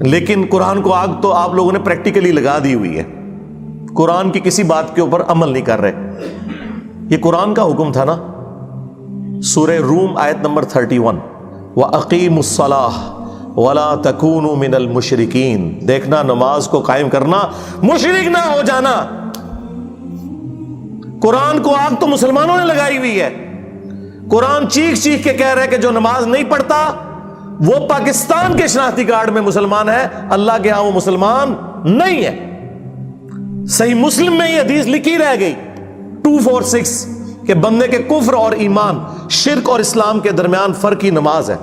لیکن قرآن کو آگ تو آپ لوگوں نے پریکٹیکلی لگا دی ہوئی ہے، قرآن کی کسی بات کے اوپر عمل نہیں کر رہے۔ یہ قرآن کا حکم تھا نا، سورہ روم آیت نمبر 31، وَأَقِيمُوا الصَّلَاةَ وَلَا تَكُونُوا مِنَ الْمُشْرِكِينَ، دیکھنا نماز کو قائم کرنا، مشرک نہ ہو جانا۔ قرآن کو آگ تو مسلمانوں نے لگائی ہوئی ہے۔ قرآن چیخ چیخ کے کہہ رہے کہ جو نماز نہیں پڑھتا وہ پاکستان کے شناختی کارڈ میں مسلمان ہے، اللہ کے ہاں وہ مسلمان نہیں ہے۔ صحیح مسلم میں یہ حدیث لکھی رہ گئی 246 کہ بندے کے کفر اور ایمان، شرک اور اسلام کے درمیان فرق ہی نماز ہے۔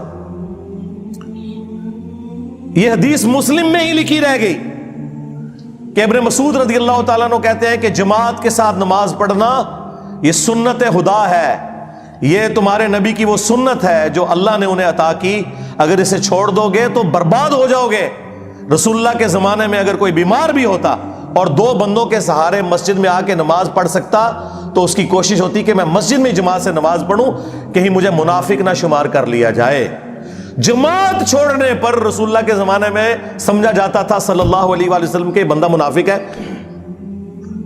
یہ حدیث مسلم میں ہی لکھی رہ گئی کہ ابن مسعود رضی اللہ تعالیٰ عنہ کہتے ہیں کہ جماعت کے ساتھ نماز پڑھنا یہ سنت خدا ہے، یہ تمہارے نبی کی وہ سنت ہے جو اللہ نے انہیں عطا کی، اگر اسے چھوڑ دو گے تو برباد ہو جاؤ گے۔ رسول اللہ کے زمانے میں اگر کوئی بیمار بھی ہوتا اور 2 بندوں کے سہارے مسجد میں آ کے نماز پڑھ سکتا تو اس کی کوشش ہوتی کہ میں مسجد میں جماعت سے نماز پڑھوں، کہیں مجھے منافق نہ شمار کر لیا جائے۔ جماعت چھوڑنے پر رسول اللہ کے زمانے میں سمجھا جاتا تھا صلی اللہ علیہ وآلہ وسلم کہ بندہ منافق ہے۔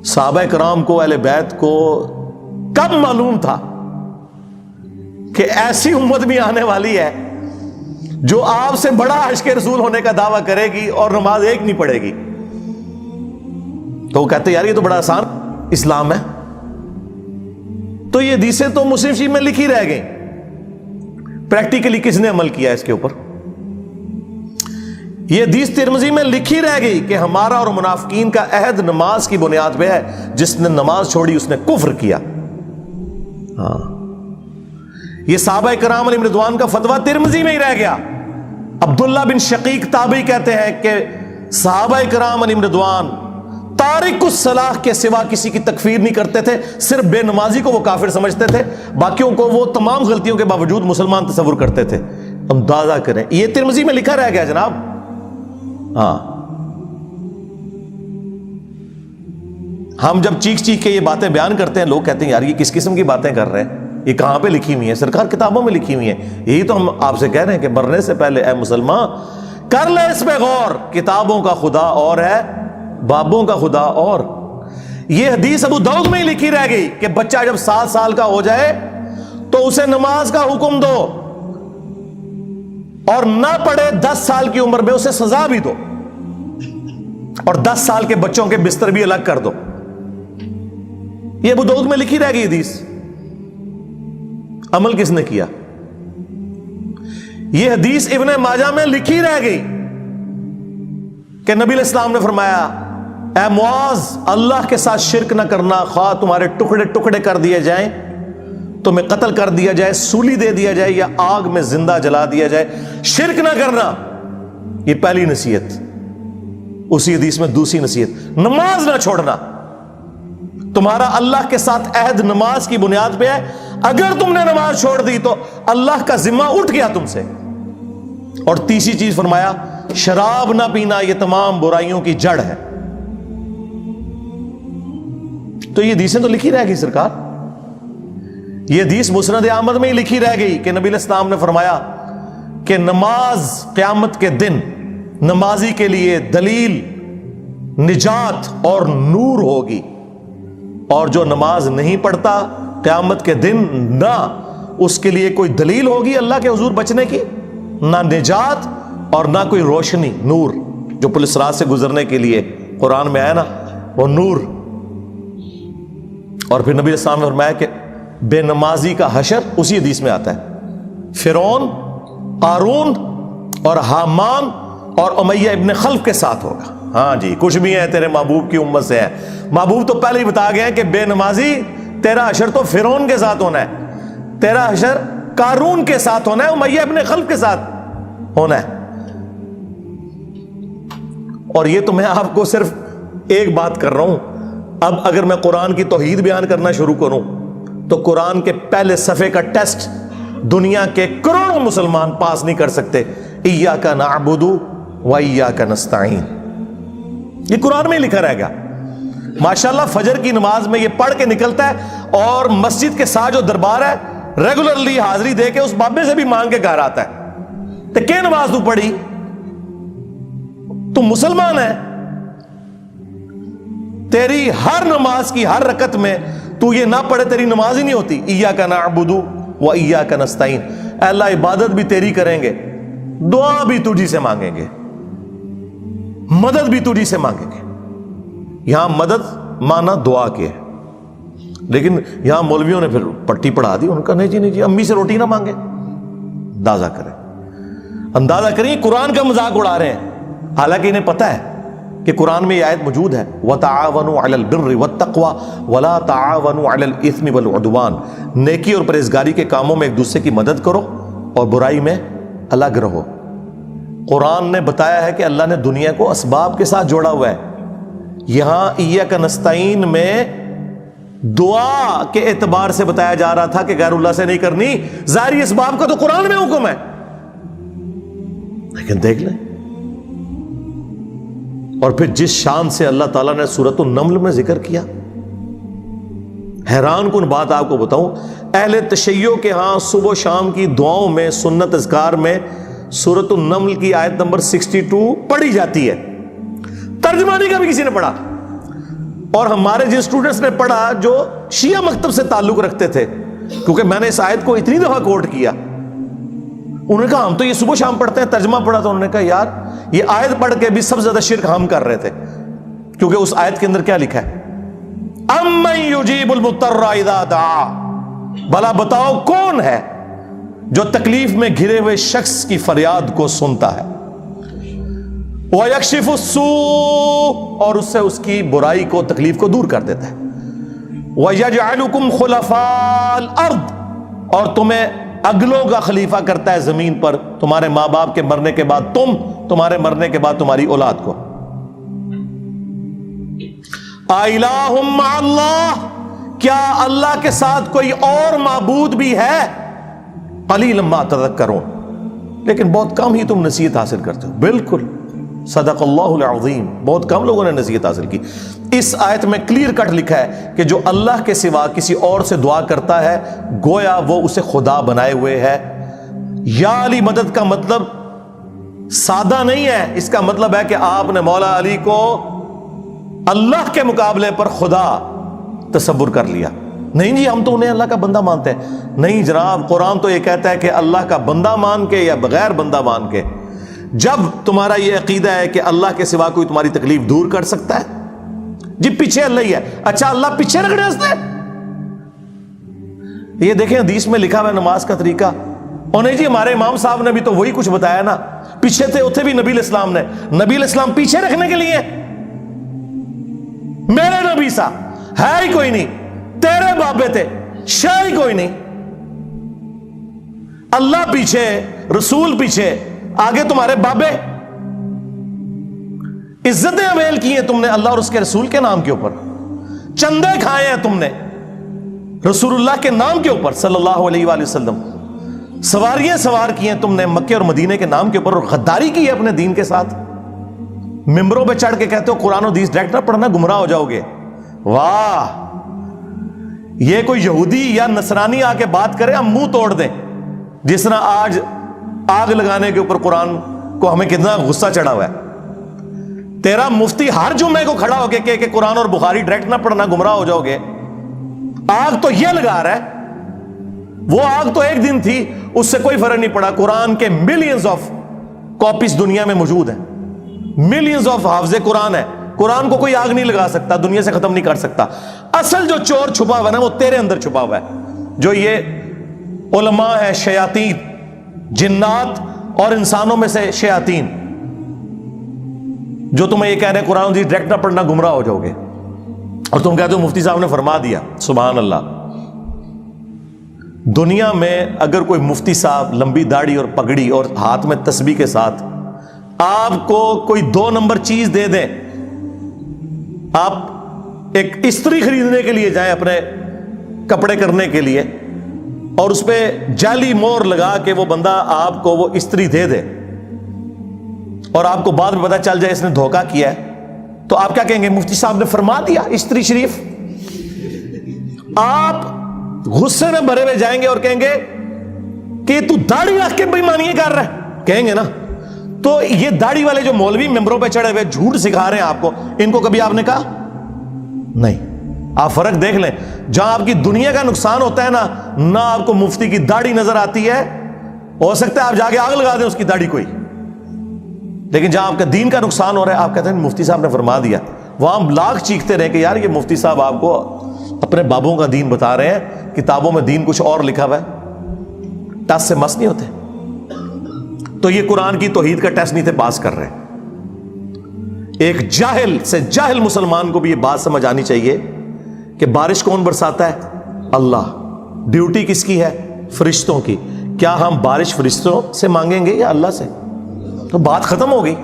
صحابہ کرام کو، اہل بیت کو کب معلوم تھا کہ ایسی امت بھی آنے والی ہے جو آپ سے بڑا عشق رسول ہونے کا دعویٰ کرے گی اور نماز ایک نہیں پڑھے گی؟ تو وہ کہتے یار یہ تو بڑا آسان اسلام ہے۔ تو یہ حدیثیں تو مسلم شریف میں لکھی رہ گئی، پریکٹیکلی کس نے عمل کیا اس کے اوپر؟ یہ حدیث ترمذی میں لکھی رہ گئی کہ ہمارا اور منافقین کا عہد نماز کی بنیاد پہ ہے، جس نے نماز چھوڑی اس نے کفر کیا۔ ہاں، یہ صحابہ کرام علیہم رضوان کا فتویٰ ترمذی میں ہی رہ گیا۔ عبداللہ بن شقیق تابعی کہتے ہیں کہ صحابہ کرام علیہم رضوان تارک الصلاح کے سوا کسی کی تکفیر نہیں کرتے تھے، صرف بے نمازی کو وہ کافر سمجھتے تھے، باقیوں کو وہ تمام غلطیوں کے باوجود مسلمان تصور کرتے تھے۔ اندازہ کریں، یہ ترمذی میں لکھا رہ گیا جناب۔ ہاں، ہم جب چیخ چیخ کے یہ باتیں بیان کرتے ہیں، لوگ کہتے ہیں یار یہ کس قسم کی باتیں کر رہے ہیں، یہ کہاں پہ لکھی ہوئی ہیں؟ سرکار کتابوں میں لکھی ہوئی ہیں۔ یہی تو ہم آپ سے کہہ رہے ہیں کہ مرنے سے پہلے اے مسلمان کر لے اس پہ غور، کتابوں کا خدا اور ہے، بابوں کا خدا اور۔ یہ حدیث ابو داؤد میں ہی لکھی رہ گئی کہ بچہ جب 7 سال کا ہو جائے تو اسے نماز کا حکم دو، اور نہ پڑھے 10 سال کی عمر میں اسے سزا بھی دو، اور 10 سال کے بچوں کے بستر بھی الگ کر دو۔ یہ ابو داؤد میں لکھی رہ گئی حدیث، عمل کس نے کیا؟ یہ حدیث ابن ماجہ میں لکھی رہ گئی کہ نبی علیہ السلام نے فرمایا اے معاذ، اللہ کے ساتھ شرک نہ کرنا، خواہ تمہارے ٹکڑے ٹکڑے کر دیے جائیں، تمہیں قتل کر دیا جائے، سولی دے دیا جائے، یا آگ میں زندہ جلا دیا جائے، شرک نہ کرنا۔ یہ پہلی نصیحت۔ اسی حدیث میں دوسری نصیحت، نماز نہ چھوڑنا۔ تمہارا اللہ کے ساتھ عہد نماز کی بنیاد پہ ہے، اگر تم نے نماز چھوڑ دی تو اللہ کا ذمہ اٹھ گیا تم سے۔ اور تیسری چیز فرمایا شراب نہ پینا، یہ تمام برائیوں کی جڑ ہے۔ تو یہ حدیثیں تو لکھی رہ گئی سرکار۔ یہ حدیث مسند احمد میں ہی لکھی رہ گئی کہ نبی علیہ السلام نے فرمایا کہ نماز قیامت کے دن نمازی کے لیے دلیل، نجات اور نور ہوگی، اور جو نماز نہیں پڑھتا قیامت کے دن نہ اس کے لیے کوئی دلیل ہوگی اللہ کے حضور بچنے کی، نہ نجات اور نہ کوئی روشنی، نور جو پولیس رات سے گزرنے کے لیے قرآن میں آیا نا، وہ نور۔ اور پھر نبی علیہ السلام نے فرمایا کہ بے نمازی کا حشر اسی حدیث میں آتا ہے، فرعون، قارون اور حامان اور امیہ ابن خلف کے ساتھ ہوگا۔ ہاں جی، کچھ بھی ہیں تیرے محبوب کی امت سے ہیں۔ محبوب تو پہلے ہی بتا گئے ہیں کہ بے نمازی تیرا حشر تو فرعون کے ساتھ ہونا ہے، تیرا حشر قارون کے ساتھ ہونا ہے، امیہ ابن خلف کے ساتھ ہونا ہے۔ اور یہ تو میں آپ کو صرف ایک بات کر رہا ہوں۔ اب اگر میں قرآن کی توحید بیان کرنا شروع کروں تو قرآن کے پہلے صفحے کا ٹیسٹ دنیا کے کروڑوں مسلمان پاس نہیں کر سکتے۔ ایاک نعبد و ایاک نستعین، یہ قرآن میں ہی لکھا رہ گیا۔ ماشاءاللہ فجر کی نماز میں یہ پڑھ کے نکلتا ہے، اور مسجد کے ساتھ جو دربار ہے ریگولرلی حاضری دے کے اس بابے سے بھی مانگ کے گھر آتا ہے کہ نماز تو پڑھی، تم مسلمان ہے، تیری ہر نماز کی ہر رکعت میں تو یہ نہ پڑھے تیری نماز ہی نہیں ہوتی، ایاک نعبد و ایاک نستعین، اے اللہ عبادت بھی تیری کریں گے، دعا بھی تجھی سے مانگیں گے، مدد بھی تجھی سے مانگیں گے۔ یہاں مدد مانا دعا کے ہے، لیکن یہاں مولویوں نے پھر پٹی پڑھا دی، ان کا نہیں جی امی سے روٹی نہ مانگے۔ اندازہ کریں قرآن کا مذاق اڑا رہے ہیں، حالانکہ انہیں پتہ ہے کہ قرآن میں یہ آیت موجود ہے، وَتَعَاوَنُوا عَلَى الْبِرِّ وَالتَّقْوَى وَلَا تَعَاوَنُوا عَلَى الْإِثْمِ وَالْعُدْوَانِ، نیکی اور پرہیزگاری کے کاموں میں ایک دوسرے کی مدد کرو اور برائی میں الگ رہو۔ قرآن نے بتایا ہے کہ اللہ نے دنیا کو اسباب کے ساتھ جوڑا ہوا ہے۔ یہاں ایاک نستعین میں دعا کے اعتبار سے بتایا جا رہا تھا کہ غیر اللہ سے نہیں کرنی، ظاہری اسباب کا تو قرآن میں حکم ہے، لیکن دیکھ لیں۔ اور پھر جس شان سے اللہ تعالیٰ نے سورۃ النمل میں ذکر کیا، حیران کن بات آپ کو بتاؤں، اہل تشیع کے ہاں صبح و شام کی دعاؤں میں، سنت اذکار میں سورۃ النمل کی آیت نمبر 62 پڑھی جاتی ہے، ترجمہ نہیں کبھی کسی نے پڑھا۔ اور ہمارے جن اسٹوڈنٹس نے پڑھا جو شیعہ مکتب سے تعلق رکھتے تھے، کیونکہ میں نے اس آیت کو اتنی دفعہ کوٹ کیا، انہوں نے کہا ہم تو یہ صبح شام پڑھتے ہیں، ترجمہ پڑھا تو انہوں نے کہا یار یہ آیت پڑھ کے بھی سب سے زیادہ شرک ہم کر رہے تھے، کیونکہ اس آیت کے اندر کیا لکھا ہے، اَمَّن يُجِيبُ الْمُضْطَرَّ إِذَا دَعَا، بھلا بتاؤ کون ہے جو تکلیف میں گھرے ہوئے شخص کی فریاد کو سنتا ہے، وَيَكْشِفُ السُّوءَ، اور اس سے اس کی برائی کو، تکلیف کو دور کر دیتا ہے، وَيَجْعَلُكُمْ خُلَفَاءَ الْأَرْضِ، اور تمہیں اگلوں کا خلیفہ کرتا ہے زمین پر، تمہارے ماں باپ کے مرنے کے بعد تمہارے مرنے کے بعد تمہاری اولاد کو۔ اَإِلَٰهٌ مَّعَ اللَّهِ، کیا اللہ کے ساتھ کوئی اور معبود بھی ہے؟ قَلِيلًا مَّا تَذَكَّرُونَ، لیکن بہت کم ہی تم نصیحت حاصل کرتے ہو۔ بالکل، صدق اللہ العظیم، بہت کم لوگوں نے نصیحت حاصل کی۔ اس آیت میں کلیئر کٹ لکھا ہے کہ جو اللہ کے سوا کسی اور سے دعا کرتا ہے گویا وہ اسے خدا بنائے ہوئے ہے۔ یا علی مدد کا مطلب سادہ نہیں ہے، اس کا مطلب ہے کہ آپ نے مولا علی کو اللہ کے مقابلے پر خدا تصور کر لیا۔ نہیں جی ہم تو انہیں اللہ کا بندہ مانتے ہیں، نہیں جناب، قرآن تو یہ کہتا ہے کہ اللہ کا بندہ مان کے یا بغیر بندہ مان کے۔ جب تمہارا یہ عقیدہ ہے کہ اللہ کے سوا کوئی تمہاری تکلیف دور کر سکتا ہے، جی پیچھے اللہ ہی ہے، اچھا اللہ پیچھے رکھنے ہنستے ہیں؟ یہ دیکھیں حدیث میں لکھا ہوا ہے نماز کا طریقہ، اور نہیں جی ہمارے امام صاحب نے بھی تو وہی کچھ بتایا نا، پیچھے تھے اتنے بھی نبی علیہ السلام نے، نبی علیہ السلام پیچھے رکھنے کے لیے، میرے نبی سا ہے ہی کوئی نہیں، تیرے بابے تھے شے ہی کوئی نہیں، اللہ پیچھے، رسول پیچھے، آگے تمہارے بابے۔ عزتیں اویل کی ہیں تم نے اللہ اور اس کے رسول کے نام کے اوپر، چندے کھائے ہیں تم نے رسول اللہ کے نام کے اوپر صلی اللہ علیہ وآلہ وسلم، سواریاں سوار کی ہیں تم نے مکے اور مدینے کے نام کے اوپر، اور غداری کی ہے اپنے دین کے ساتھ، ممبروں پہ چڑھ کے کہتے ہو قرآن و حدیث ڈائریکٹ نہ پڑھنا گمراہ ہو جاؤ گے۔ واہ، یہ کوئی یہودی یا نصرانی آ کے بات کرے ہم منہ توڑ دیں، جس طرح آج آگ لگانے کے اوپر قرآن کو ہمیں کتنا غصہ چڑھا ہوا ہے۔ تیرا مفتی ہر جمعے کو کھڑا ہو کے کہ قرآن اور بخاری ڈائریکٹ نہ پڑھنا گمراہ ہو جاؤ گے، آگ تو یہ لگا رہا ہے، وہ آگ تو ایک دن تھی، اس سے کوئی فرق نہیں پڑا۔ قرآن کے ملینز آف کاپیز دنیا میں موجود ہیں، ملینز آف حافظ قرآن ہے، قرآن کو کوئی آگ نہیں لگا سکتا، دنیا سے ختم نہیں کر سکتا۔ اصل جو چور چھپا ہوا ہے نا وہ تیرے اندر چھپا ہوا ہے، جو یہ علماء ہے، شیاطین، جنات اور انسانوں میں سے شیاطین، جو تمہیں یہ کہہ رہے ہیں قرآن حدیث ڈائریکٹ نہ پڑھنا گمراہ ہو جاؤ گے، اور تم کہتے ہو مفتی صاحب نے فرما دیا۔ سبحان اللہ، دنیا میں اگر کوئی مفتی صاحب لمبی داڑھی اور پگڑی اور ہاتھ میں تسبیح کے ساتھ آپ کو کوئی 2 نمبر چیز دے دیں، آپ ایک استری خریدنے کے لیے جائیں اپنے کپڑے کرنے کے لیے، اور اس پہ جعلی مور لگا کے وہ بندہ آپ کو وہ استری دے دے، اور آپ کو بعد میں پتا چل جائے اس نے دھوکہ کیا ہے، تو آپ کیا کہیں گے؟ مفتی صاحب نے فرما دیا استری شریف۔ آپ غصے میں بھرے ہوئے جائیں گے اور کہیں گے کہ تو داڑھی رکھ کے بےایمانی کر رہا ہے، کہیں گے نا تو یہ داڑھی والے جو مولوی ممبروں پہ چڑھے ہوئے جھوٹ سکھا رہے ہیں آپ کو، ان کو کبھی آپ نے کہا نہیں؟ آپ فرق دیکھ لیں، جہاں آپ کی دنیا کا نقصان ہوتا ہے نہ آپ کو مفتی کی داڑھی نظر آتی ہے، ہو سکتا ہے آپ جا کے آگ لگا دیں اس کی داڑھی کوئی، لیکن جہاں آپ کا دین کا نقصان ہو رہا ہے آپ کہتے ہیں مفتی صاحب نے فرما دیا، وہاں ہم لاکھ چیختے رہے کہ یار یہ مفتی صاحب آپ کو اپنے بابوں کا دین بتا رہے ہیں، کتابوں میں دین کچھ اور لکھا ہوا ہے، ٹس سے مس نہیں ہوتے۔ تو یہ قرآن کی توحید کا ٹیسٹ نہیں تھے پاس کر رہے۔ ایک جاہل سے جاہل مسلمان کو بھی یہ بات سمجھ آنی چاہیے کہ بارش کون برساتا ہے؟ اللہ۔ ڈیوٹی کس کی ہے؟ فرشتوں کی۔ کیا ہم بارش فرشتوں سے مانگیں گے یا اللہ سے؟ تو بات ختم ہو گئی۔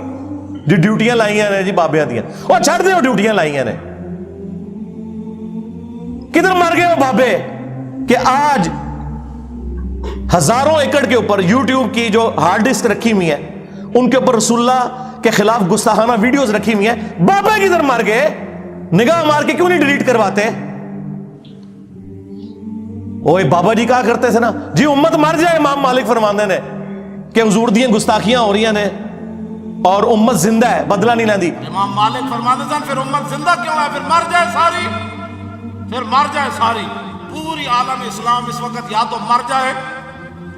جی ڈیوٹیاں لائی ہیں جی بابیاں دیا، اور چھڑ دیں ڈیوٹیاں لائی ہیں نے، کدھر مر گئے وہ بابے کہ آج ہزاروں ایکڑ کے اوپر یوٹیوب کی جو ہارڈ ڈسک رکھی ہوئی ہے ان کے اوپر رسول اللہ کے خلاف گستاخانہ ویڈیوز رکھی ہوئی ہیں، بابا کدھر مر گئے؟ نگاہ مار کے کیوں نہیں ڈیلیٹ کرواتے؟ اوے بابا جی کہا کرتے تھے نا جی امت مر جائے، امام مالک فرماندے نے کہ حضور دیاں گستاخیاں ہو رہی ہیں اور امت زندہ ہے، بدلہ نہیں لیندی۔ امام مالک فرماتے تھے پھر امت زندہ کیوں ہے؟ پھر مر جائے ساری، پھر مر جائے ساری۔ پوری عالم اسلام اس وقت یا تو مر جائے،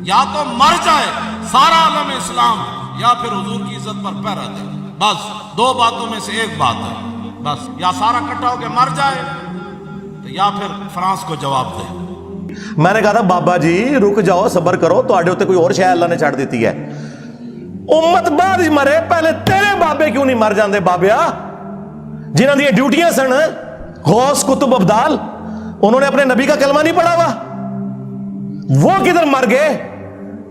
یا تو مر جائے سارا عالم اسلام، یا پھر حضور کی عزت پر پہ رہ جائے۔ بس دو باتوں میں سے ایک بات ہے، بس یا سارا کٹھا ہو کے مر جائے یا پھر فرانس کو جواب دے۔ میں نے کہا تھا بابا جی رک جاؤ، صبر کرو، تو آڈے ہوتے کوئی اور شے اللہ نے چھاڑ دیتی ہے۔ امت بعد ہی مرے، پہلے تیرے بابے کیوں نہیں مر جاندے بابیا؟ جنہاں دی ڈیوٹیاں سن، غوث کتب ابدال، انہوں نے اپنے نبی کا کلمہ نہیں پڑھا ہوا، وہ کدھر مر گئے؟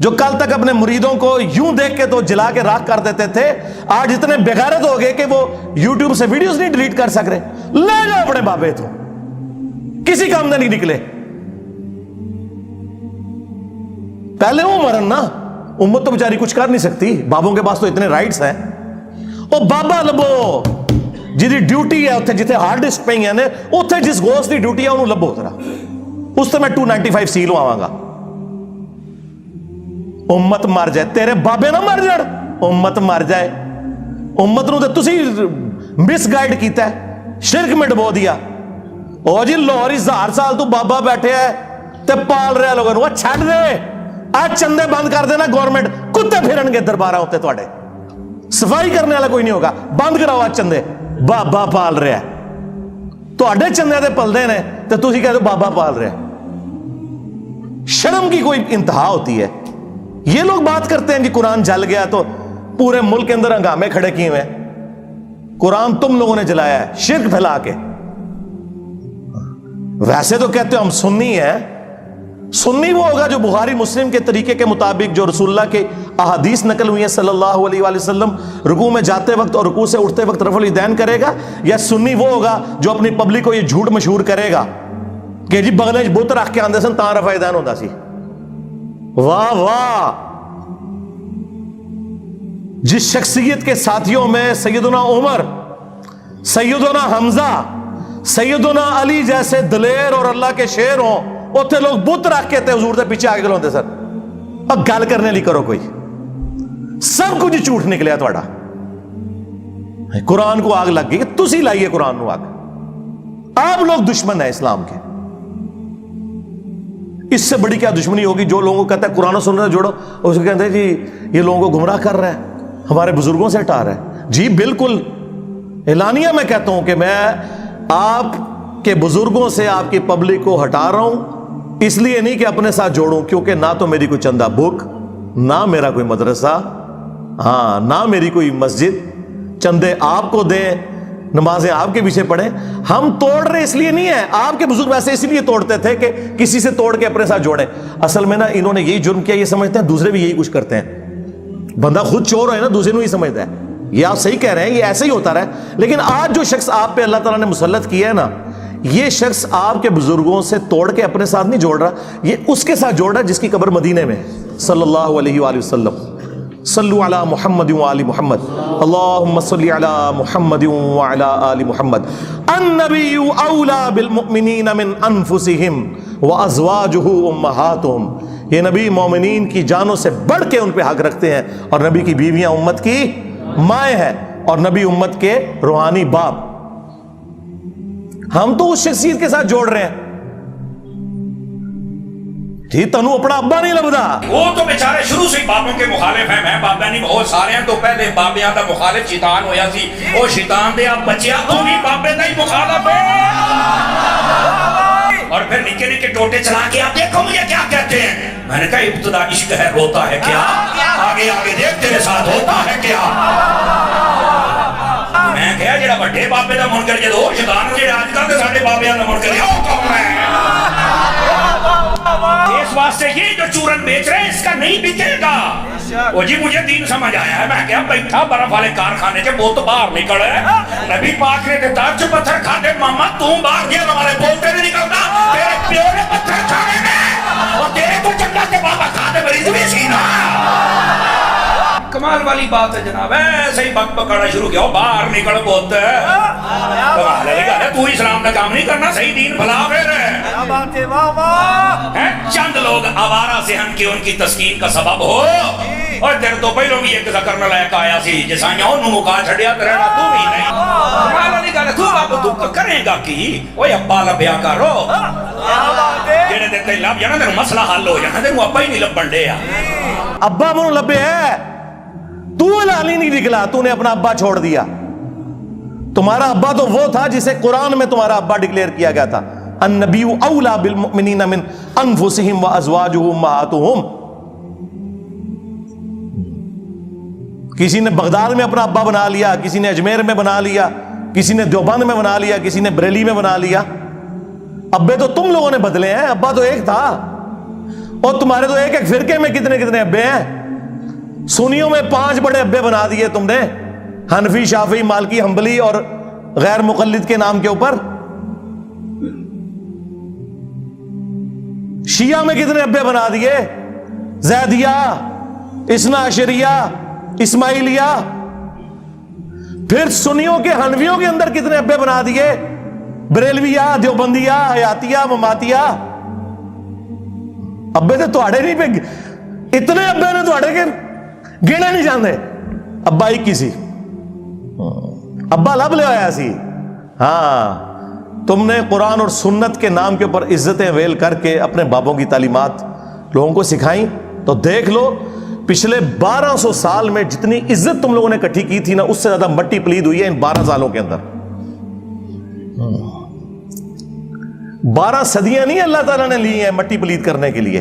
جو کل تک اپنے مریدوں کو یوں دیکھ کے تو جلا کے راکھ کر دیتے تھے، آج اتنے بغیرت ہو گئے کہ وہ یوٹیوب سے ویڈیوز نہیں ڈیلیٹ کر سک رہے۔ لے جاؤ اپنے بابے، تو کسی کام میں نہیں نکلے۔ پہلے وہ مرن نا، امت تو بیچاری کچھ کر نہیں سکتی، بابوں کے پاس تو اتنے رائٹس ہیں۔ او بابا لبو جی ڈیوٹی ہے اتنے جتنے ہارڈ ڈسک پہ ہیں نے، اتنے جس گوشت کی ڈیوٹی ہے انہوں لبو ذرا، اس سے میں 295 سی لو آواں گا۔ امت مر جائے، تیرے بابے نہ مر جڑ، امت مر جائے۔ امت نو تے تسی مس گائیڈ کیتا ہے، شرک میں ڈبو دیا۔ او جی لاہور 1000 سال تو بابا بیٹھے ہے تے پال رہے لوگوں نو، چھڈ دے، آج چندے بند کر دینا گورنمنٹ، کتے پھرن گے درباراں ہوتے تواڈے، صفائی کرنے والا کوئی نہیں ہوگا، بند کراؤ آج چندے، بابا پال رہا ہے، تواڈے چندے تے پلدے نے تے تسی کہتے ہو بابا پال رہا ہے۔ شرم کی کوئی انتہا ہوتی ہے۔ یہ لوگ بات کرتے ہیں جی قرآن جل گیا تو پورے ملک کے اندر ہنگامے کھڑے کیے ہوئے ہیں، قرآن تم لوگوں نے جلایا ہے شرک پھیلا کے۔ ویسے تو کہتے ہو ہم سنی ہیں، سنی وہ ہوگا جو بخاری مسلم کے طریقے کے مطابق جو رسول اللہ کے احادیث نقل ہوئی ہیں صلی اللہ علیہ وآلہ وسلم، رکوع میں جاتے وقت اور رکوع سے اٹھتے وقت رفع الیدین کرے گا، یا سنی وہ ہوگا جو اپنی پبلک کو یہ جھوٹ مشہور کرے گا کہ جی بغلے بت رکھ کے آندے سن تاں رفع الیدین ہوتا سی۔ واہ واہ، جس شخصیت کے ساتھیوں میں سیدنا عمر، سیدنا حمزہ، سیدنا علی جیسے دلیر اور اللہ کے شیر ہوں، اتنے لوگ بت رکھ کے تے حضور دے پیچھے آگے گلوندے سر۔ اب گل کرنے لی کرو کوئی، سب کچھ جھوٹ نکلیا تھوڑا۔ قرآن کو آگ لگ گئی کہ تسی لائیے قرآن نو آگ، آپ لوگ دشمن ہیں اسلام کے۔ اس سے بڑی کیا دشمنی ہوگی؟ جو لوگوں کو کہتا ہے قرآن و سنت جوڑو، اس کو کہتے ہیں جی یہ لوگوں کو گمراہ کر رہا ہے، ہمارے بزرگوں سے ہٹا رہا ہے۔ جی بالکل اعلانیہ میں کہتا ہوں کہ میں آپ کے بزرگوں سے آپ کی پبلک کو ہٹا رہا ہوں، اس لیے نہیں کہ اپنے ساتھ جوڑوں، کیونکہ نہ تو میری کوئی چندہ بک، نہ میرا کوئی مدرسہ، ہاں نہ میری کوئی مسجد، چندے آپ کو دیں، نمازیں آپ کے پیچھے پڑھیں۔ ہم توڑ رہے اس لیے نہیں ہے، آپ کے بزرگ ویسے اسی لیے توڑتے تھے کہ کسی سے توڑ کے اپنے ساتھ جوڑیں۔ اصل میں نا انہوں نے یہی جرم کیا، یہ سمجھتے ہیں دوسرے بھی یہی کچھ کرتے ہیں۔ بندہ خود چور ہے نا، دوسرے کو ہی سمجھتا ہے۔ یہ آپ صحیح کہہ رہے ہیں، یہ ایسے ہی ہوتا رہا ہے، لیکن آج جو شخص آپ پہ اللہ تعالیٰ نے مسلط کیا ہے نا، یہ شخص آپ کے بزرگوں سے توڑ کے اپنے ساتھ نہیں جوڑ رہا، یہ اس کے ساتھ جوڑ رہا ہے جس کی قبر مدینے میں صلی اللہ علیہ وآلہ وسلم۔ صلو علی محمد وآل محمد، اللہم صلی علی محمد وعلی آل محمد۔ النبی اولی بالمؤمنین من انفسہم وازواجہ امہاتہم۔ یہ نبی مومنین کی جانوں سے بڑھ کے ان پہ حق رکھتے ہیں، اور نبی کی بیویاں امت کی مائیں ہیں، اور نبی امت کے روحانی باپ۔ ہم تو اس شخصیت کے ساتھ جوڑ رہے ہیں، ٹھیک، تنو اپنا ابا نہیں لبدا، وہ تو بیچارے شروع سے بابوں کے مخالف ہیں، میں بابا نہیں بہت سارے ہیں، تو پہلے بابیاں دا مخالف شیطان ہویا سی، وہ شیطان دے اب بچیا تو بھی بابے دا ہی مخالف ہے، اور پھر نکے نکے ٹوٹے چلا کے آپ دیکھو مجھے کیا کہتے ہیں، میں نے کہا ابتدا عشق ہے روتا ہے کیا، آگے آگے دیکھ تیرے ساتھ ہوتا ہے کیا، میں کہا جڑا بڑے بابے دا منکر جدو شیطان جڑے آج کل دے ساڈے بابیاں دا منکر ہے وہ کون ہے؟ اس واسطے یہ جو چورن بیچ رہے ہیں اس کا نہیں بکے گا۔ وہ جی مجھے دین سمجھ آیا ہے، میں کیا بیٹھا برف والے کارخانے سے بہت باہر نکل ہے، نبی پاک نے دیتا جو پتھر کھاتے ماما تم باہر گیا ہمارے بولتے نہیں نکلتا، تیرے پیو نے پتھر کھانے میں، اور تیرے تو چنگا سے بابا کھاتے مریض بھی سینا۔ کمال والی بات ہے جناب، ایسے ہی بک پکڑنا شروع کیا باہر نکل بولتے کمال ہے، تو اسلام کا کام نہیں کرنا، صحیح دین بھلا پھر چند لوگ آوارہ ذہن کی ان کی تسکین کا سبب ہو، اور تیرے تو پہلوں بھی ایک ذکر نہ لائق آیا سی جسائیاں انہوں مکا چھڑیا تو رہنا تو بھی نہیں، کمال والی گل ہے، تو اب دکھ کرے گا کی اوہ ابا لبیا کرو، جنہیں دیتے لب جانا تیرے مسئلہ حل ہو جانا، تیرے ابا ہی نہیں لبن دے ابا منو لبے ہے، تو لالی نہیں نکلا، تو نے اپنا ابا چھوڑ دیا۔ تمہارا ابا تو وہ تھا جسے قرآن میں تمہارا ابا ڈکلیئر کیا گیا تھا، النبی اولا بالمؤمنین من انفسہم وازواجہ امہاتہم۔ کسی نے بغداد میں اپنا ابا بنا لیا، کسی نے اجمیر میں بنا لیا، کسی نے دیوبند میں بنا لیا، کسی نے بریلی میں بنا لیا، ابے تو تم لوگوں نے بدلے ہیں، ابا تو ایک تھا، اور تمہارے تو ایک ایک فرقے میں کتنے کتنے ابے ہیں، سنیوں میں 5 بڑے ابے بنا دیے تم نے، حنفی، شافعی، مالکی، حنبلی اور غیر مقلد کے نام کے اوپر۔ شیعہ میں کتنے ابے بنا دیے، زیدیہ، اثنا عشریہ، اسماعیلیہ، پھر سنیوں کے حنفیوں کے اندر کتنے ابے بنا دیے، بریلویہ، دیوبندیہ، حیاتیہ، مماتیہ، ابے تو تواڑے نہیں پہ اتنے ابے نے تواڑے کے گنے نہیں جاندے، ابا ہی کسی ابا لب لے آیا سی۔ ہاں، تم نے قرآن اور سنت کے نام کے اوپر عزتیں ویل کر کے اپنے بابوں کی تعلیمات لوگوں کو سکھائیں، تو دیکھ لو پچھلے 1200 سال میں جتنی عزت تم لوگوں نے اکٹھی کی تھی نا، اس سے زیادہ مٹی پلید ہوئی ہے ان 12 سالوں کے اندر۔ 12 صدیاں نہیں اللہ تعالیٰ نے لی ہیں مٹی پلید کرنے کے لیے،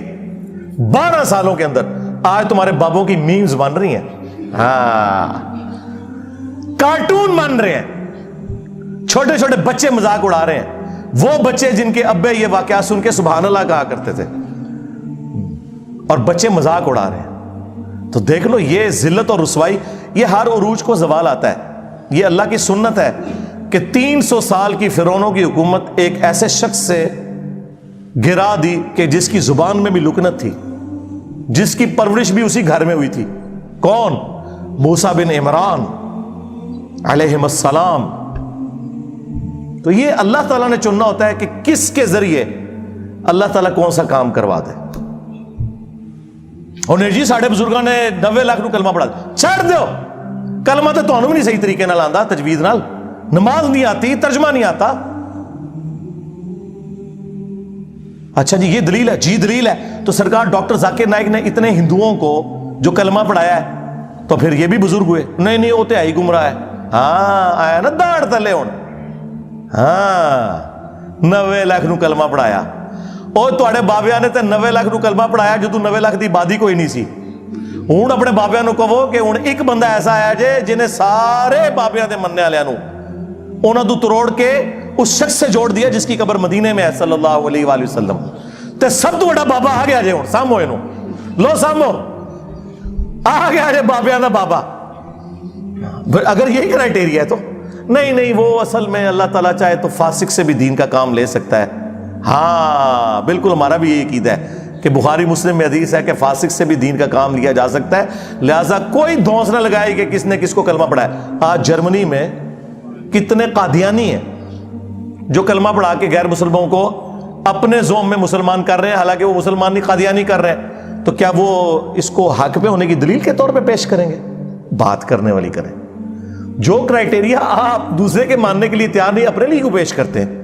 12 سالوں کے اندر آج تمہارے بابوں کی میمز بن رہی ہیں، ہاں کارٹون بن رہے ہیں، چھوٹے چھوٹے بچے مذاق اڑا رہے ہیں، وہ بچے جن کے ابے یہ واقعہ سن کے سبحان اللہ کہا کرتے تھے، اور بچے مذاق اڑا رہے ہیں۔ تو دیکھ لو یہ ذلت اور رسوائی، یہ ہر عروج کو زوال آتا ہے، یہ اللہ کی سنت ہے کہ 300 سال کی فرعونوں کی حکومت ایک ایسے شخص سے گرا دی کہ جس کی زبان میں بھی لکنت تھی، جس کی پرورش بھی اسی گھر میں ہوئی تھی، کون؟ موسیٰ بن عمران علیہ السلام۔ تو یہ اللہ تعالیٰ نے چننا ہوتا ہے کہ کس کے ذریعے اللہ تعالیٰ کون سا کام کروا دے۔ اور جی ساڑھے بزرگاں نے 90 لاکھ نو کلمہ پڑھا چھڑ دیو، کلمہ تو تانوں بھی نہیں صحیح طریقے نال آندا، تجوید نال، نماز نہیں آتی، ترجمہ نہیں آتا۔ اچھا جی یہ دلیل ہے، جی دلیل ہے، تو سرکار ڈاکٹر ذاکر نائک نے اتنے ہندوؤں کو جو کلمہ پڑھایا ہے تو پھر یہ بھی بزرگ ہوئے؟ نہیں نہیں، وہ تو ہے ہی گمراہ ہے۔ ہاں آیا نا داڑ تلے ہون، ہاں 90 لاکھ نو کلمہ پڑھایا، اور تواڈے بابیاں نے تے 90 لاکھ نو کلمہ پڑھایا جدوں 90 لاکھ دی آبادی کوئی نہیں سی۔ ہوں اپنے بابیاں نو کہو کہ ہوں ایک بندہ ایسا آیا جے جنہیں سارے بابیاں دے مننے والےاں نو انہاں تو تروڑ کے اس شخص سے جوڑ دیا جس کی قبر مدینے میں ہے صلی اللہ علیہ وآلہ وسلم، تے سب تو بڑا بابا آ گیا جے، ہوں سامو اینو، لو سامو آ گیا جے بابیاں دا بابا۔ اگر یہی کرائٹیریا ہے تو نہیں نہیں، وہ اصل میں اللہ تعالیٰ چاہے تو فاسق سے بھی دین کا کام لے سکتا ہے۔ ہاں بالکل، ہمارا بھی یہ عقیدہ ہے کہ بخاری مسلم میں حدیث ہے کہ فاسق سے بھی دین کا کام لیا جا سکتا ہے، لہٰذا کوئی دھونس نہ لگائے کہ کس نے کس کو کلمہ پڑھا ہے۔ آج جرمنی میں کتنے قادیانی ہیں جو کلمہ پڑھا کے غیر مسلموں کو اپنے زوم میں مسلمان کر رہے ہیں، حالانکہ وہ مسلمان نہیں، قادیانی کر رہے ہیں۔ تو کیا وہ اس کو حق پہ ہونے کی دلیل کے طور پہ پیش کریں گے؟ بات کرنے والی کریں. جو کرائٹیریا آپ دوسرے کے ماننے کے لیے تیار نہیں، اپنے لیے کیوں پیش کرتے ہیں؟